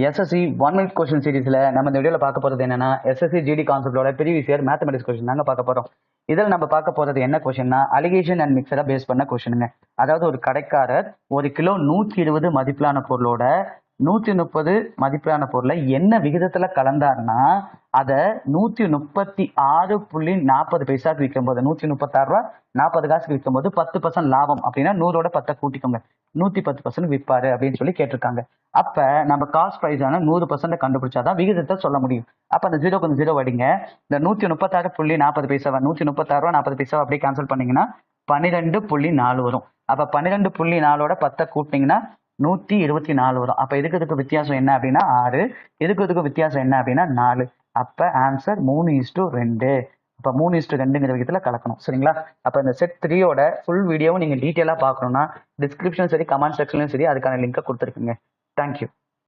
SSC 1 minute question சீரிஸ்ல நம்ம இந்த வீடியோல பார்க்க போறது என்னன்னா எஸ்எஸ்சி ஜிடி கான்செப்டோட ப்ரீவியஸ் இயர் மேத்தமெட்டிக்ஸ் கொஸ்டின் தாங்க பார்க்க போறோம். இதில் நம்ம பார்க்க போறது என்ன கொஸ்டின்னா அலிகேஷன் அண்ட் மிக்சரை பேஸ் பண்ண கொஸ்டினுங்க. அதாவது ஒரு கடைக்காரர் 1 கிலோ 120 மதிப்பிலான பொருளோட 130 மதிப்பிலான பொருளை என்ன விகிதத்துல கலந்தாருன்னா அதை 136.40 பைசாக்கு விற்கும் போது 136 ரூபா 40 காசுக்கு விற்கும் போது 10% லாபம் அப்படின்னா 100ஓட 10 கூட்டிக்கோங்க 110% விற்பாரு அப்படின்னு சொல்லி கேட்டிருக்காங்க. அப்ப நம்ம காஸ்ட் பிரைஸான 100% கண்டுபிடிச்சாதான் விகிதத்தை சொல்ல முடியும். அப்ப அந்த 0 கொஞ்சம் 0 வடிங்க. இந்த 136.40 பைசாவை 136 ரூபா 40 பைசாவை அப்படியே கேன்சல் பண்ணீங்கன்னா 12.4 வரும். அப்ப 12.4ஓட 10 கூட்டினீங்கன்னா 124 வரும். அப்ப இதுக்கு வித்தியாசம் என்ன அப்படின்னா 6, இதுக்கு வித்தியாசம் என்ன அப்படின்னா 4. அப்ப ஆன்சர் 3:2. அப்ப 3:2ங்கிற விதத்துல கலக்கணும். சரிங்களா? அப்ப இந்த செட் 3யோட ஃபுல் வீடியோவும் நீங்க டீட்டெயிலா பார்க்கணும்னா டிஸ்கிரிப்ஷன் சரி கமெண்ட் செக்ஷன்லயும் சரி அதுக்கான லிங்கை கொடுத்துருக்குங்க. தேங்க்யூ.